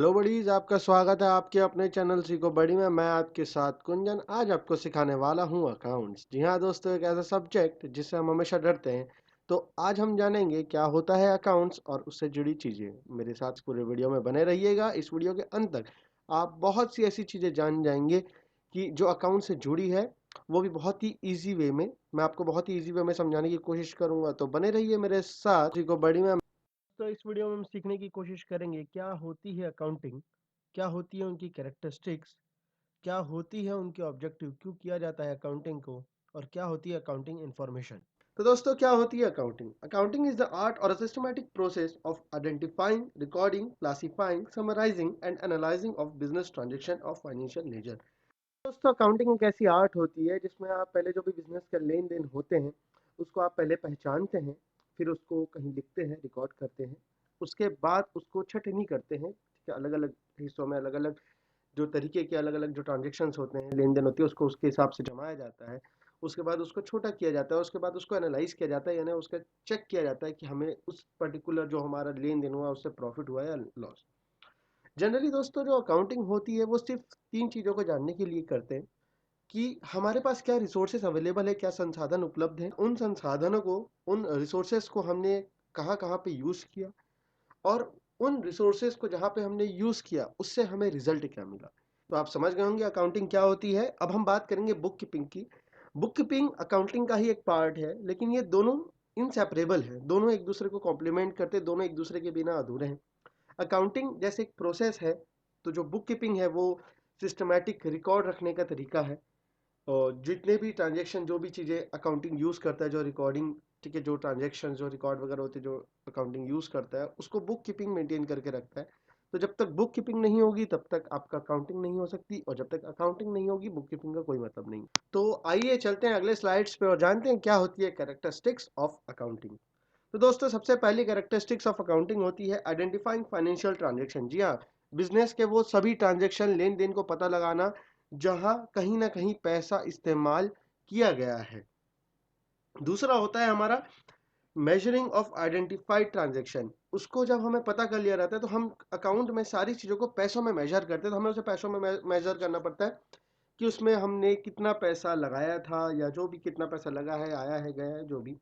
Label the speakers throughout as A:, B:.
A: Hello buddies, आपका स्वागत है आपके अपने चैनल सीखो बड़ी में। मैं आपके साथ कुंजन आज आपको सिखाने वाला हूं अकाउंट्स। जी हाँ दोस्तों, एक ऐसा सब्जेक्ट जिससे हम हमेशा डरते हैं। तो आज हम जानेंगे क्या होता है अकाउंट्स और उससे जुड़ी चीज़ें। मेरे साथ पूरे वीडियो में बने रहिएगा। इस वीडियो के अंत तक आप बहुत सी ऐसी चीज़ें जान जाएंगे कि जो अकाउंट से जुड़ी है, वो भी बहुत ही ईजी वे में। मैं आपको बहुत ही ईजी वे में समझाने की कोशिश करूंगा, तो बने रहिए मेरे साथ सीखो बड़ी में। तो इस वीडियो में हम सीखने की कोशिश करेंगे क्या होती है अकाउंटिंग, क्या होती है उनकी कैरेक्टरिस्टिक्स, क्या होती है उनके ऑब्जेक्टिव, क्यों किया जाता है अकाउंटिंग को, और क्या होती है अकाउंटिंग इंफॉर्मेशन। तो दोस्तों, क्या होती है accounting? Accounting is the art और systematic process of identifying, recording, classifying, summarising and analysing of business transaction of financial nature. दोस्तों, अकाउंटिंग एक ऐसी आर्ट होती है जिसमें आप पहले जो भी बिजनेस के लेन देन होते हैं उसको आप पहले पहचानते हैं, फिर उसको कहीं लिखते हैं, रिकॉर्ड करते हैं, उसके बाद उसको छटनी करते हैं। ठीक है, अलग अलग हिस्सों में अलग अलग जो तरीके के अलग अलग जो ट्रांजेक्शन्स होते हैं, लेन देन होती है, उसको उसके हिसाब से जमाया जाता है। उसके बाद उसको छोटा किया जाता है, उसके बाद उसको एनालाइज किया जाता है, यानी उसका चेक किया जाता है कि हमें उस पर्टिकुलर जो हमारा लेन देन हुआ उससे प्रॉफिट हुआ या लॉस। जनरली दोस्तों, जो अकाउंटिंग होती है वो सिर्फ तीन चीज़ों को जानने के लिए करते हैं कि हमारे पास क्या रिसोर्सेस अवेलेबल है, क्या संसाधन उपलब्ध है, उन संसाधनों को, उन रिसोर्सेस को हमने कहाँ कहाँ पे यूज़ किया, और उन रिसोर्सेस को जहाँ पे हमने यूज़ किया उससे हमें रिजल्ट क्या मिला। तो आप समझ गए होंगे अकाउंटिंग क्या होती है। अब हम बात करेंगे बुक कीपिंग की। बुक कीपिंग अकाउंटिंग का ही एक पार्ट है, लेकिन ये दोनों इनसेपरेबल है, दोनों एक दूसरे को कॉम्प्लीमेंट करते, दोनों एक दूसरे के बिना अधूरे हैं। अकाउंटिंग जैसे एक प्रोसेस है, तो जो बुक कीपिंग है वो सिस्टमैटिक रिकॉर्ड रखने का तरीका है। और जितने भी ट्रांजेक्शन, जो भी चीज़ें अकाउंटिंग यूज़ करता है, जो रिकॉर्डिंग, ठीक है, जो ट्रांजेक्शन जो रिकॉर्ड वगैरह होते हैं जो अकाउंटिंग यूज़ करता है, उसको बुक कीपिंग मेंटेन करके रखता है। तो जब तक बुक कीपिंग नहीं होगी तब तक आपका अकाउंटिंग नहीं हो सकती, और जब तक अकाउंटिंग नहीं होगी बुक कीपिंग का कोई मतलब नहीं। तो आइए चलते हैं अगले स्लाइड्स पे और जानते हैं क्या होती है कैरेक्टरिस्टिक्स ऑफ अकाउंटिंग। तो दोस्तों, सबसे पहली कैरेक्टरिस्टिक्स ऑफ अकाउंटिंग होती है आइडेंटिफाइंग फाइनेंशियल ट्रांजेक्शन। जी हाँ, बिजनेस के वो सभी ट्रांजेक्शन, लेन देन को पता लगाना जहां कहीं ना कहीं पैसा इस्तेमाल किया गया है। दूसरा होता है हमारा मेजरिंग ऑफ आइडेंटिफाइड ट्रांजेक्शन। उसको जब हमें पता कर लिया रहता है तो हम अकाउंट में सारी चीज़ों को पैसों में मेजर करते हैं, तो हमें उसे पैसों में मेजर करना पड़ता है कि उसमें हमने कितना पैसा लगाया था, या जो भी कितना पैसा लगा है, आया है, गया है, जो भी।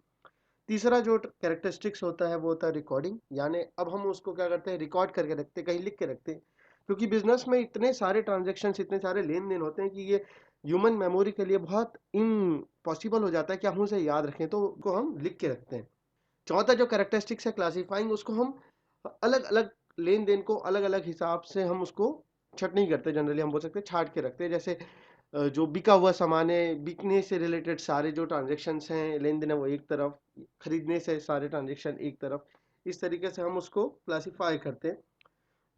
A: तीसरा जो कैरेक्टरिस्टिक्स होता है वो होता है रिकॉर्डिंग, यानी अब हम उसको क्या करते हैं, रिकॉर्ड करके रखते हैं, कहीं लिख के रखते हैं। क्योंकि बिजनेस में इतने सारे ट्रांजेक्शन्स, इतने सारे लेन देन होते हैं कि ये ह्यूमन मेमोरी के लिए बहुत इम्पॉसिबल हो जाता है कि हम उसे याद रखें, तो उसको हम लिख के रखते हैं। चौथा जो कैरेक्टरिस्टिक्स है क्लासीफाइंग, उसको हम अलग अलग लेन देन को अलग अलग हिसाब से हम उसको छट नहीं करते, जनरली हम बोल सकते हैं छाट के रखते हैं। जैसे जो बिका हुआ सामान है, बिकने से रिलेटेड सारे जो ट्रांजेक्शन्स हैं, लेन देन है, वो एक तरफ, खरीदने से सारे ट्रांजेक्शन एक तरफ। इस तरीके से हम उसको क्लासिफाई करते हैं।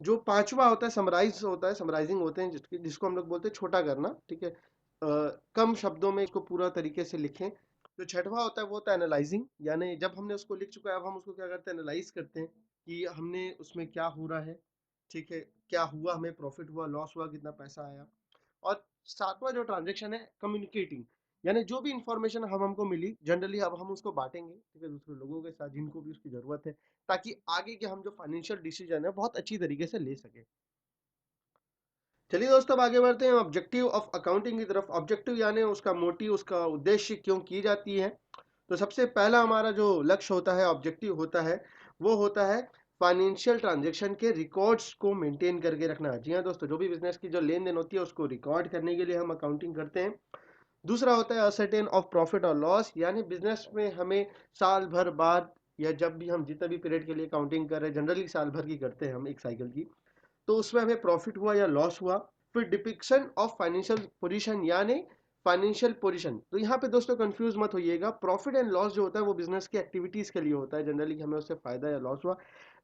A: जो पांचवा होता है समराइज होता है, समराइजिंग होते हैं, जिसको हम लोग बोलते हैं छोटा करना। ठीक है, कम शब्दों में इसको पूरा तरीके से लिखें। जो छठवा होता है वो होता है एनालाइजिंग, यानी जब हमने उसको लिख चुका है अब हम उसको क्या करते हैं, एनालाइज करते हैं कि हमने उसमें क्या हो रहा है। ठीक है, क्या हुआ, हमें प्रॉफिट हुआ, लॉस हुआ, कितना पैसा आया। और सातवां जो ट्रांजेक्शन है कम्युनिकेटिंग, यानी जो भी इंफॉर्मेशन हम हमको मिली जनरली अब हम उसको बांटेंगे, ठीक है, दूसरे लोगों के साथ जिनको भी उसकी जरूरत है, ताकि आगे के हम जो फाइनेंशियल डिसीजन है बहुत अच्छी तरीके से ले सके। चलिए दोस्तों, अब आगे बढ़ते हैं ऑब्जेक्टिव ऑफ अकाउंटिंग की तरफ। ऑब्जेक्टिव यानी उसका मोटिव, उसका उद्देश्य क्यों की जाती है। तो सबसे पहला हमारा जो लक्ष्य होता है, ऑब्जेक्टिव होता है, वो होता है फाइनेंशियल ट्रांजैक्शन के रिकॉर्ड्स को मेंटेन करके रखना। जी हाँ दोस्तों, जो भी बिजनेस की जो लेन देन होती है उसको रिकॉर्ड करने के लिए हम अकाउंटिंग करते हैं। दूसरा होता है असर्टेन ऑफ प्रॉफिट और लॉस, यानी बिजनेस में हमें साल भर बाद, या जब भी हम जितना भी पीरियड के लिए अकाउंटिंग कर रहे हैं, जनरली साल भर की करते हैं हम एक साइकिल की, तो उसमें हमें प्रॉफिट हुआ या लॉस हुआ। फिर डिपिक्शन ऑफ फाइनेंशियल पोजीशन, यानी फाइनेंशियल पोजीशन। तो यहाँ पे दोस्तों कंफ्यूज मत होइएगा, प्रॉफिट एंड लॉस जो होता है वो बिजनेस की एक्टिविटीज के लिए होता है जनरली, हमें उससे फायदा या लॉस हुआ।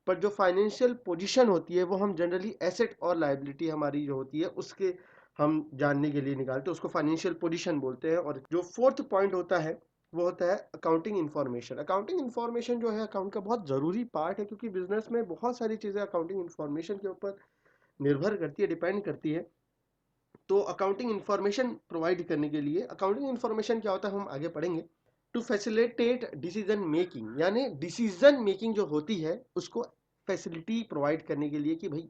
A: पर जो फाइनेंशियल पोजीशन होती है वो हम जनरली एसेट और लायबिलिटी हमारी जो होती है उसके हम जानने के लिए निकालते हैं, उसको फाइनेंशियल पोजीशन बोलते हैं। और जो फोर्थ पॉइंट होता है वो होता है अकाउंटिंग इन्फॉर्मेशन। अकाउंटिंग इन्फॉर्मेशन जो है अकाउंट का बहुत ज़रूरी पार्ट है, क्योंकि बिजनेस में बहुत सारी चीज़ें अकाउंटिंग इन्फॉर्मेशन के ऊपर निर्भर करती है, डिपेंड करती है। तो अकाउंटिंग इन्फॉर्मेशन प्रोवाइड करने के लिए, अकाउंटिंग इन्फॉर्मेशन क्या होता है हम आगे पढ़ेंगे। टू फैसिलिटेट डिसीजन मेकिंग, यानी डिसीजन मेकिंग जो होती है उसको फैसिलिटी प्रोवाइड करने के लिए कि भाई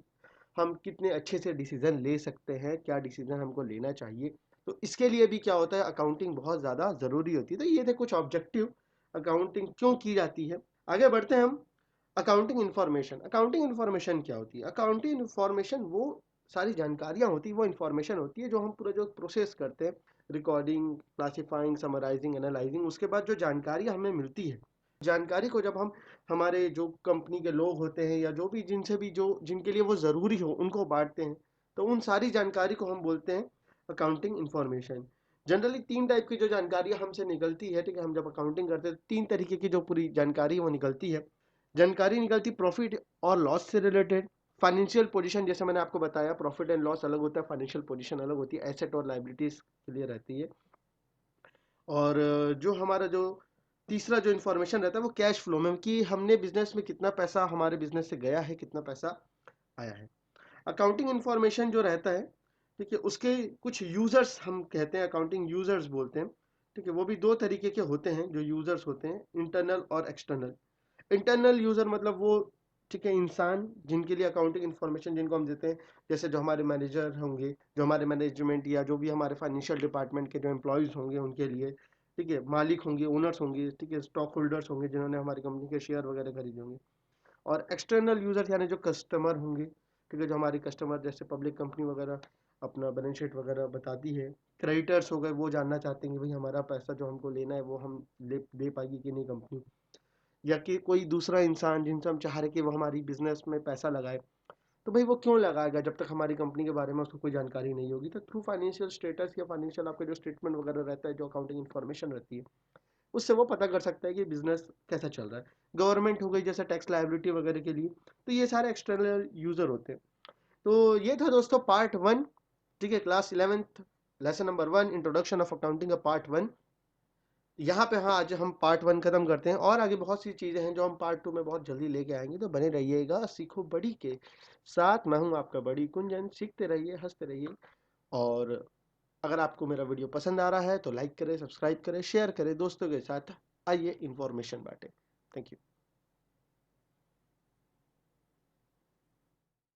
A: हम कितने अच्छे से डिसीजन ले सकते हैं, क्या डिसीजन हमको लेना चाहिए। तो इसके लिए भी क्या होता है, अकाउंटिंग बहुत ज़्यादा ज़रूरी होती है। तो ये थे कुछ ऑब्जेक्टिव, अकाउंटिंग क्यों की जाती है। आगे बढ़ते हैं हम। Accounting information. अकाउंटिंग इन्फॉर्मेशन क्या होती है? अकाउंटिंग इन्फॉर्मेशन वो सारी जानकारियाँ होती है, वो इन्फॉर्मेशन होती है जो हम पूरा जो प्रोसेस करते हैं, रिकॉर्डिंग, क्लासिफाइंग, समराइजिंग, एनालाइजिंग, उसके बाद जो जानकारी हमें मिलती है, जानकारी को जब हम हमारे जो कंपनी के लोग होते हैं या जो भी जिनसे भी जो जिनके लिए वो ज़रूरी हो उनको बांटते हैं, तो उन सारी जानकारी को हम बोलते हैं अकाउंटिंग इन्फॉर्मेशन। जनरली 3 टाइप की जो जानकारी हमसे निकलती है, ठीक है, हम जब अकाउंटिंग करते हैं 3 तरीके की जो पूरी जानकारी है वो निकलती है। जानकारी निकलती प्रॉफिट और लॉस से रिलेटेड, फाइनेंशियल पोजीशन, जैसे मैंने आपको बताया प्रॉफिट एंड लॉस अलग होता है, फाइनेंशियल पोजीशन अलग होती है, एसेट और लायबिलिटीज के लिए रहती है। और जो हमारा जो तीसरा जो इन्फॉर्मेशन रहता है वो कैश फ्लो में, कि हमने बिजनेस में कितना पैसा हमारे बिजनेस से गया है, कितना पैसा आया है। अकाउंटिंग इन्फॉर्मेशन जो रहता है, ठीक है, उसके कुछ यूजर्स हम कहते हैं, अकाउंटिंग यूजर्स बोलते हैं, ठीक है। वो भी 2 तरीके के होते हैं जो यूजर्स होते हैं, इंटरनल और एक्सटर्नल। इंटरनल यूजर मतलब वो, ठीक है, इंसान जिनके लिए अकाउंटिंग इन्फॉर्मेशन जिनको हम देते हैं, जैसे जो हमारे मैनेजर होंगे, जो हमारे मैनेजमेंट या जो भी हमारे फाइनेंशियल डिपार्टमेंट के जो एम्प्लॉयज़ होंगे उनके लिए, ठीक है, मालिक होंगे, ओनर्स होंगे, ठीक है, स्टॉक होल्डर्स होंगे जिन्होंने हमारी कंपनी के शेयर वगैरह खरीदे होंगे। और एक्सटर्नल यूजर यानी जो कस्टमर होंगे, ठीक है, जो हमारी कस्टमर जैसे पब्लिक कंपनी वगैरह अपना बैलेंस शीट वगैरह बताती है। क्रेडिटर्स हो गए, वो जानना चाहते हैं कि भाई हमारा पैसा जो हमको लेना है वो हम ले दे पाएगी कि नहीं कंपनी, या कि कोई दूसरा इंसान जिनसे हम चाह रहे कि वो हमारी बिजनेस में पैसा लगाए, तो भाई वो क्यों लगाएगा जब तक हमारी कंपनी के बारे में उसको कोई जानकारी नहीं होगी। तो थ्रू फाइनेंशियल स्टेटस या फाइनेंशियल आपका जो स्टेटमेंट वगैरह रहता है, जो अकाउंटिंग इन्फॉर्मेशन रहती है, उससे वो पता कर सकता है कि बिजनेस कैसा चल रहा है। गवर्नमेंट हो गई जैसे टैक्स लायबिलिटी वगैरह के लिए, तो ये सारे एक्सटर्नल यूजर होते हैं। तो ये था दोस्तों पार्ट 1, ठीक है, class 11th lesson number 1, introduction of accounting का पार्ट 1। यहाँ पे हाँ आज हम पार्ट 1 खत्म करते हैं, और आगे बहुत सी चीज़ें हैं जो हम पार्ट 2 में बहुत जल्दी लेके आएंगे। तो बने रहिएगा सीखो बड़ी के साथ। मैं हूँ आपका बड़ी कुंजन। सीखते रहिए, हंसते रहिए। और अगर आपको मेरा वीडियो पसंद आ रहा है तो लाइक करें, सब्सक्राइब करें, शेयर करें दोस्तों के साथ। आइए इन्फॉर्मेशन बांटें। Thank you.